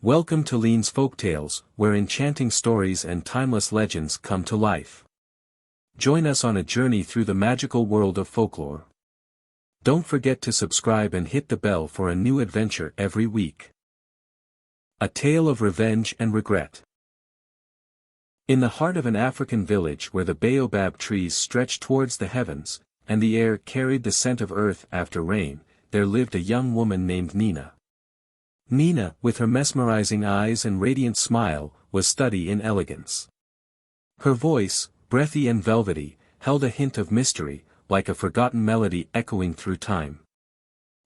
Welcome to Lean's Folktales, where enchanting stories and timeless legends come to life. Join us on a journey through the magical world of folklore. Don't forget to subscribe and hit the bell for a new adventure every week. A tale of revenge and regret. In the heart of an African village where the baobab trees stretched towards the heavens, and the air carried the scent of earth after rain, there lived a young woman named Nina. Nina, with her mesmerizing eyes and radiant smile, was study in elegance. Her voice, breathy and velvety, held a hint of mystery, like a forgotten melody echoing through time.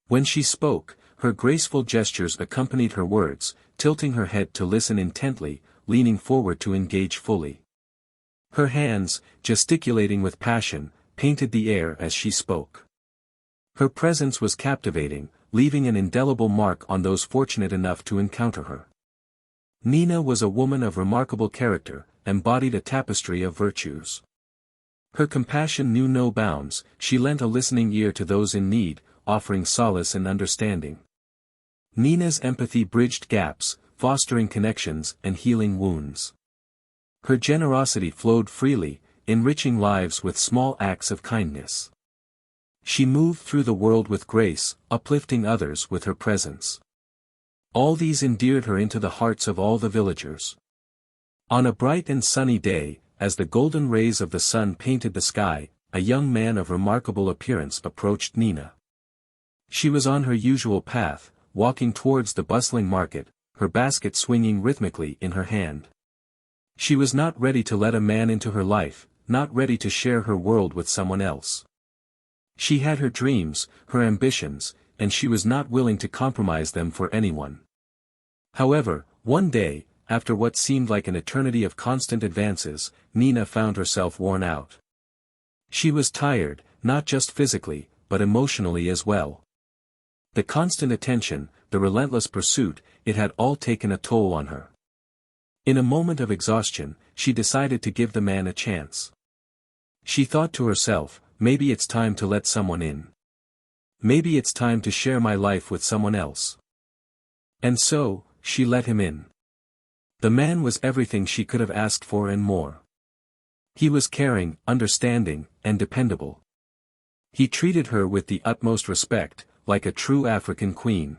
When she spoke, her graceful gestures accompanied her words, tilting her head to listen intently, leaning forward to engage fully. Her hands, gesticulating with passion, painted the air as she spoke. Her presence was captivating, leaving an indelible mark on those fortunate enough to encounter her. Nina was a woman of remarkable character, embodied a tapestry of virtues. Her compassion knew no bounds, she lent a listening ear to those in need, offering solace and understanding. Nina's empathy bridged gaps, fostering connections and healing wounds. Her generosity flowed freely, enriching lives with small acts of kindness. She moved through the world with grace, uplifting others with her presence. All these endeared her into the hearts of all the villagers. On a bright and sunny day, as the golden rays of the sun painted the sky, a young man of remarkable appearance approached Nina. She was on her usual path, walking towards the bustling market, her basket swinging rhythmically in her hand. She was not ready to let a man into her life, not ready to share her world with someone else. She had her dreams, her ambitions, and she was not willing to compromise them for anyone. However, one day, after what seemed like an eternity of constant advances, Nina found herself worn out. She was tired, not just physically, but emotionally as well. The constant attention, the relentless pursuit, it had all taken a toll on her. In a moment of exhaustion, she decided to give the man a chance. She thought to herself, maybe it's time to let someone in. Maybe it's time to share my life with someone else. And so, she let him in. The man was everything she could have asked for and more. He was caring, understanding, and dependable. He treated her with the utmost respect, like a true African queen.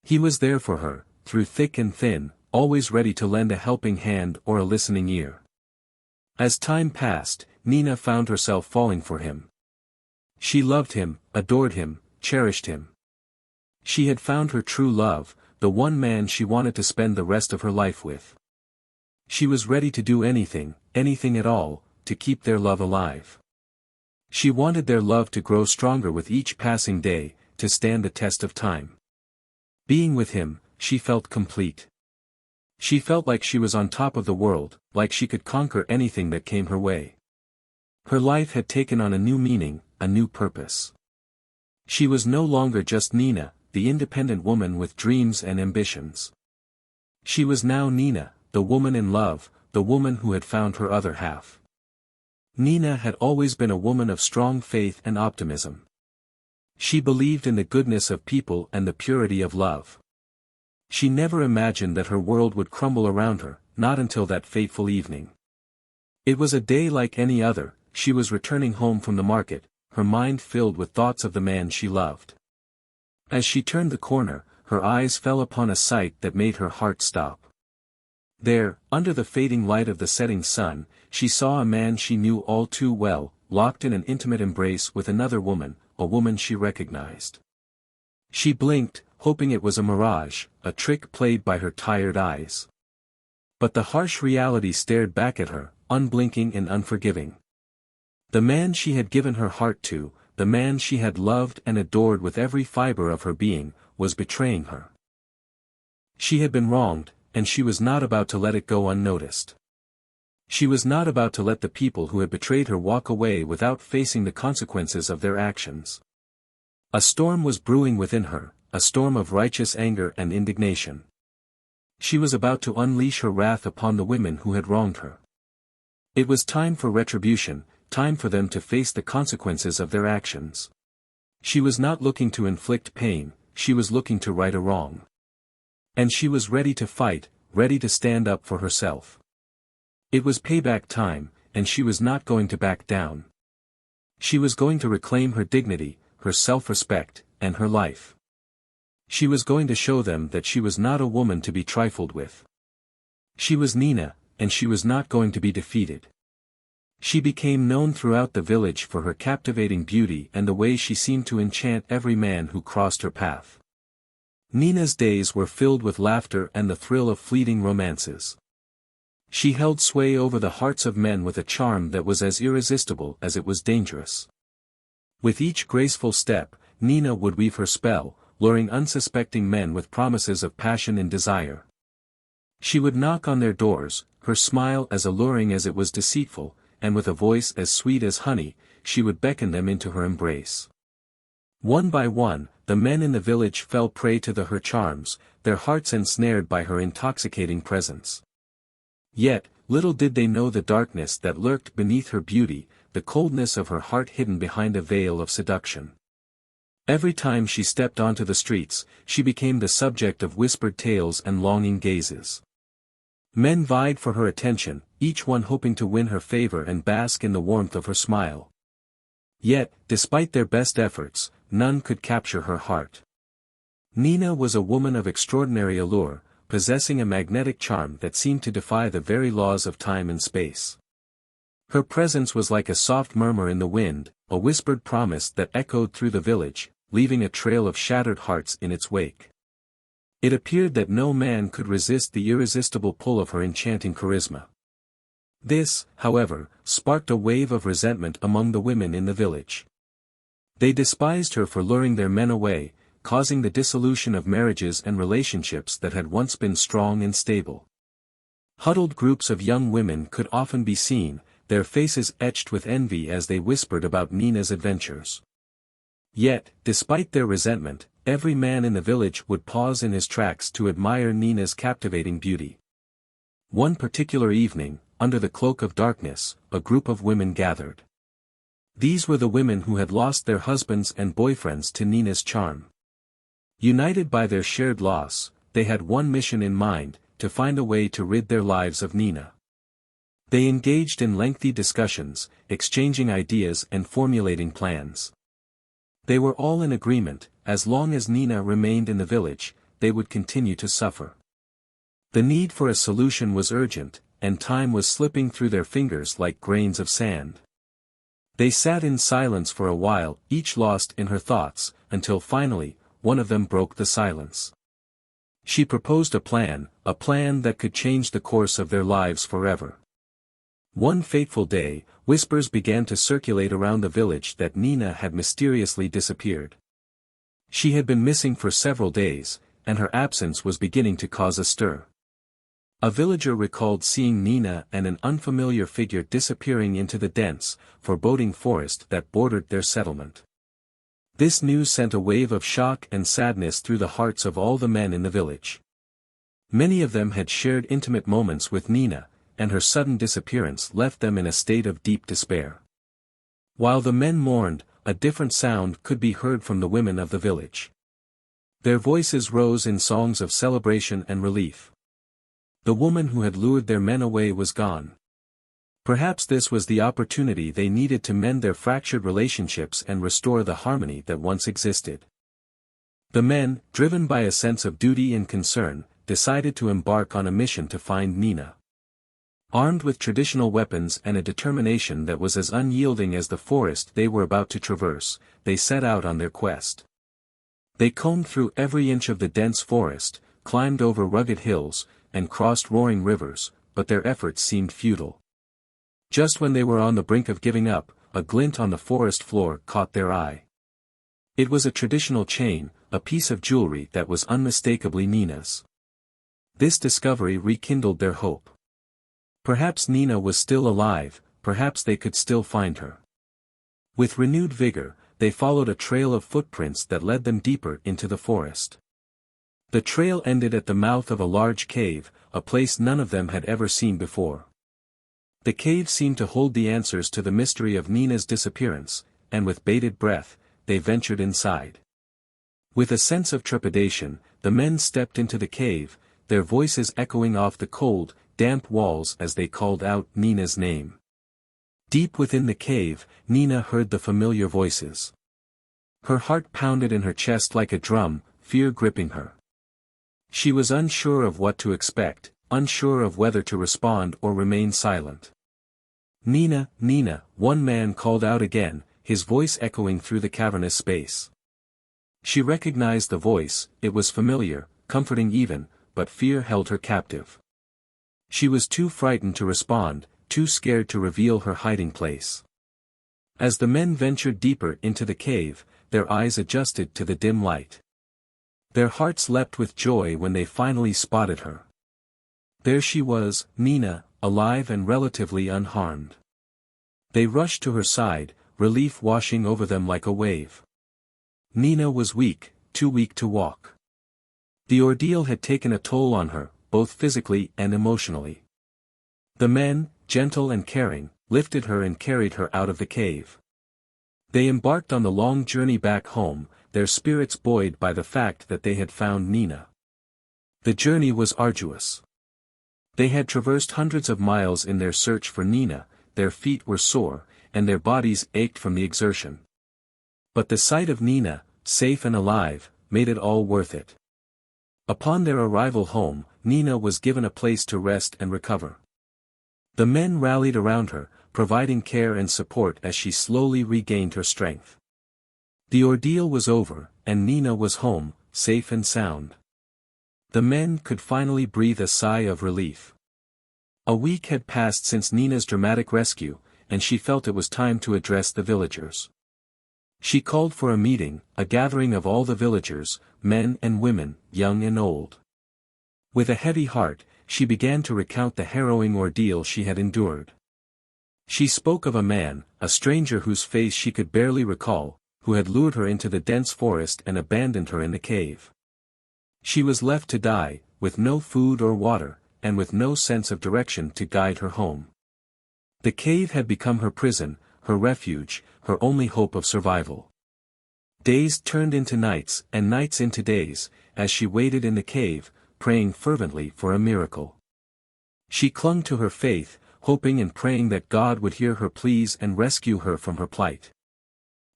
He was there for her, through thick and thin, always ready to lend a helping hand or a listening ear. As time passed, Nina found herself falling for him. She loved him, adored him, cherished him. She had found her true love, the one man she wanted to spend the rest of her life with. She was ready to do anything, anything at all, to keep their love alive. She wanted their love to grow stronger with each passing day, to stand the test of time. Being with him, she felt complete. She felt like she was on top of the world, like she could conquer anything that came her way. Her life had taken on a new meaning, a new purpose. She was no longer just Nina, the independent woman with dreams and ambitions. She was now Nina, the woman in love, the woman who had found her other half. Nina had always been a woman of strong faith and optimism. She believed in the goodness of people and the purity of love. She never imagined that her world would crumble around her, not until that fateful evening. It was a day like any other. She was returning home from the market, her mind filled with thoughts of the man she loved. As she turned the corner, her eyes fell upon a sight that made her heart stop. There, under the fading light of the setting sun, she saw a man she knew all too well, locked in an intimate embrace with another woman, a woman she recognized. She blinked, hoping it was a mirage, a trick played by her tired eyes. But the harsh reality stared back at her, unblinking and unforgiving. The man she had given her heart to, the man she had loved and adored with every fiber of her being, was betraying her. She had been wronged, and she was not about to let it go unnoticed. She was not about to let the people who had betrayed her walk away without facing the consequences of their actions. A storm was brewing within her, a storm of righteous anger and indignation. She was about to unleash her wrath upon the women who had wronged her. It was time for retribution, time for them to face the consequences of their actions. She was not looking to inflict pain, she was looking to right a wrong. And she was ready to fight, ready to stand up for herself. It was payback time, and she was not going to back down. She was going to reclaim her dignity, her self-respect, and her life. She was going to show them that she was not a woman to be trifled with. She was Nina, and she was not going to be defeated. She became known throughout the village for her captivating beauty and the way she seemed to enchant every man who crossed her path. Nina's days were filled with laughter and the thrill of fleeting romances. She held sway over the hearts of men with a charm that was as irresistible as it was dangerous. With each graceful step, Nina would weave her spell, luring unsuspecting men with promises of passion and desire. She would knock on their doors, her smile as alluring as it was deceitful, and with a voice as sweet as honey, she would beckon them into her embrace. One by one, the men in the village fell prey to her charms, their hearts ensnared by her intoxicating presence. Yet, little did they know the darkness that lurked beneath her beauty, the coldness of her heart hidden behind a veil of seduction. Every time she stepped onto the streets, she became the subject of whispered tales and longing gazes. Men vied for her attention, each one hoping to win her favor and bask in the warmth of her smile. Yet, despite their best efforts, none could capture her heart. Nina was a woman of extraordinary allure, possessing a magnetic charm that seemed to defy the very laws of time and space. Her presence was like a soft murmur in the wind, a whispered promise that echoed through the village, leaving a trail of shattered hearts in its wake. It appeared that no man could resist the irresistible pull of her enchanting charisma. This, however, sparked a wave of resentment among the women in the village. They despised her for luring their men away, causing the dissolution of marriages and relationships that had once been strong and stable. Huddled groups of young women could often be seen, their faces etched with envy as they whispered about Nina's adventures. Yet, despite their resentment, every man in the village would pause in his tracks to admire Nina's captivating beauty. One particular evening, under the cloak of darkness, a group of women gathered. These were the women who had lost their husbands and boyfriends to Nina's charm. United by their shared loss, they had one mission in mind, to find a way to rid their lives of Nina. They engaged in lengthy discussions, exchanging ideas and formulating plans. They were all in agreement, as long as Nina remained in the village, they would continue to suffer. The need for a solution was urgent, and time was slipping through their fingers like grains of sand. They sat in silence for a while, each lost in her thoughts, until finally, one of them broke the silence. She proposed a plan that could change the course of their lives forever. One fateful day, whispers began to circulate around the village that Nina had mysteriously disappeared. She had been missing for several days, and her absence was beginning to cause a stir. A villager recalled seeing Nina and an unfamiliar figure disappearing into the dense, foreboding forest that bordered their settlement. This news sent a wave of shock and sadness through the hearts of all the men in the village. Many of them had shared intimate moments with Nina, and her sudden disappearance left them in a state of deep despair. While the men mourned, a different sound could be heard from the women of the village. Their voices rose in songs of celebration and relief. The woman who had lured their men away was gone. Perhaps this was the opportunity they needed to mend their fractured relationships and restore the harmony that once existed. The men, driven by a sense of duty and concern, decided to embark on a mission to find Nina. Armed with traditional weapons and a determination that was as unyielding as the forest they were about to traverse, they set out on their quest. They combed through every inch of the dense forest, climbed over rugged hills, and crossed roaring rivers, but their efforts seemed futile. Just when they were on the brink of giving up, a glint on the forest floor caught their eye. It was a traditional chain, a piece of jewelry that was unmistakably Nina's. This discovery rekindled their hope. Perhaps Nina was still alive, perhaps they could still find her. With renewed vigor, they followed a trail of footprints that led them deeper into the forest. The trail ended at the mouth of a large cave, a place none of them had ever seen before. The cave seemed to hold the answers to the mystery of Nina's disappearance, and with bated breath, they ventured inside. With a sense of trepidation, the men stepped into the cave, their voices echoing off the cold, damp walls as they called out Nina's name. Deep within the cave, Nina heard the familiar voices. Her heart pounded in her chest like a drum, fear gripping her. She was unsure of what to expect, unsure of whether to respond or remain silent. "Nina, Nina," one man called out again, his voice echoing through the cavernous space. She recognized the voice, it was familiar, comforting even, but fear held her captive. She was too frightened to respond, too scared to reveal her hiding place. As the men ventured deeper into the cave, their eyes adjusted to the dim light. Their hearts leapt with joy when they finally spotted her. There she was, Nina, alive and relatively unharmed. They rushed to her side, relief washing over them like a wave. Nina was weak, too weak to walk. The ordeal had taken a toll on her, both physically and emotionally. The men, gentle and caring, lifted her and carried her out of the cave. They embarked on the long journey back home, their spirits buoyed by the fact that they had found Nina. The journey was arduous. They had traversed hundreds of miles in their search for Nina, their feet were sore, and their bodies ached from the exertion. But the sight of Nina, safe and alive, made it all worth it. Upon their arrival home, Nina was given a place to rest and recover. The men rallied around her, providing care and support as she slowly regained her strength. The ordeal was over, and Nina was home, safe and sound. The men could finally breathe a sigh of relief. A week had passed since Nina's dramatic rescue, and she felt it was time to address the villagers. She called for a meeting, a gathering of all the villagers, men and women, young and old. With a heavy heart, she began to recount the harrowing ordeal she had endured. She spoke of a man, a stranger whose face she could barely recall, who had lured her into the dense forest and abandoned her in the cave. She was left to die, with no food or water, and with no sense of direction to guide her home. The cave had become her prison, her refuge, her only hope of survival. Days turned into nights, and nights into days, as she waited in the cave, praying fervently for a miracle. She clung to her faith, hoping and praying that God would hear her pleas and rescue her from her plight.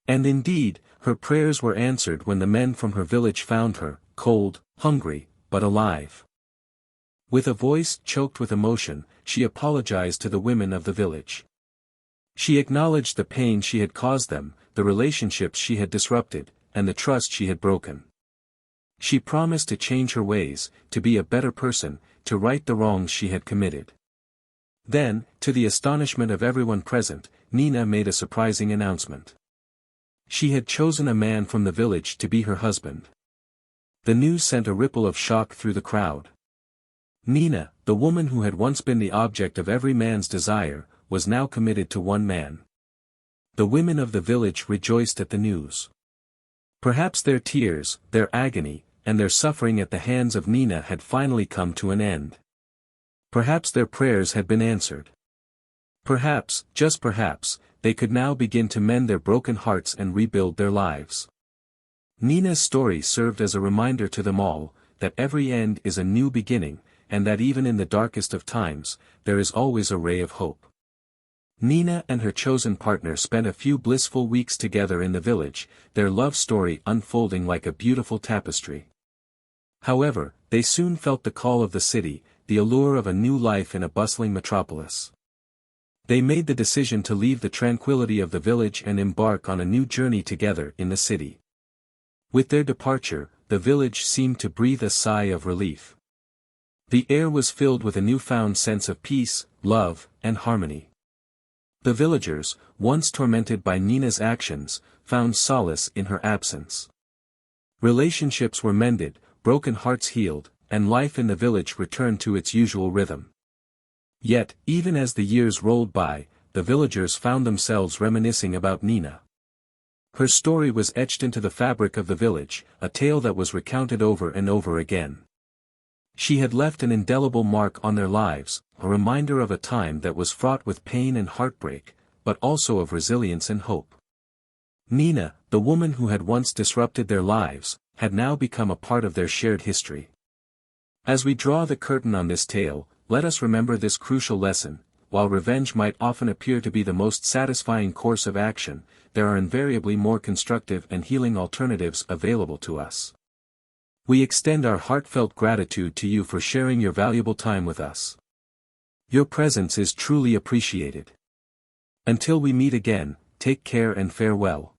And indeed, her prayers were answered when the men from her village found her, cold, hungry, but alive. With a voice choked with emotion, she apologized to the women of the village. She acknowledged the pain she had caused them, the relationships she had disrupted, and the trust she had broken. She promised to change her ways, to be a better person, to right the wrongs she had committed. Then, to the astonishment of everyone present, Nina made a surprising announcement. She had chosen a man from the village to be her husband. The news sent a ripple of shock through the crowd. Nina, the woman who had once been the object of every man's desire, was now committed to one man. The women of the village rejoiced at the news. Perhaps their tears, their agony, and their suffering at the hands of Nina had finally come to an end. Perhaps their prayers had been answered. Perhaps, just perhaps, they could now begin to mend their broken hearts and rebuild their lives. Nina's story served as a reminder to them all, that every end is a new beginning, and that even in the darkest of times, there is always a ray of hope. Nina and her chosen partner spent a few blissful weeks together in the village, their love story unfolding like a beautiful tapestry. However, they soon felt the call of the city, the allure of a new life in a bustling metropolis. They made the decision to leave the tranquility of the village and embark on a new journey together in the city. With their departure, the village seemed to breathe a sigh of relief. The air was filled with a newfound sense of peace, love, and harmony. The villagers, once tormented by Nina's actions, found solace in her absence. Relationships were mended, broken hearts healed, and life in the village returned to its usual rhythm. Yet, even as the years rolled by, the villagers found themselves reminiscing about Nina. Her story was etched into the fabric of the village, a tale that was recounted over and over again. She had left an indelible mark on their lives, a reminder of a time that was fraught with pain and heartbreak, but also of resilience and hope. Nina, the woman who had once disrupted their lives, had now become a part of their shared history. As we draw the curtain on this tale, let us remember this crucial lesson: while revenge might often appear to be the most satisfying course of action, there are invariably more constructive and healing alternatives available to us. We extend our heartfelt gratitude to you for sharing your valuable time with us. Your presence is truly appreciated. Until we meet again, take care and farewell.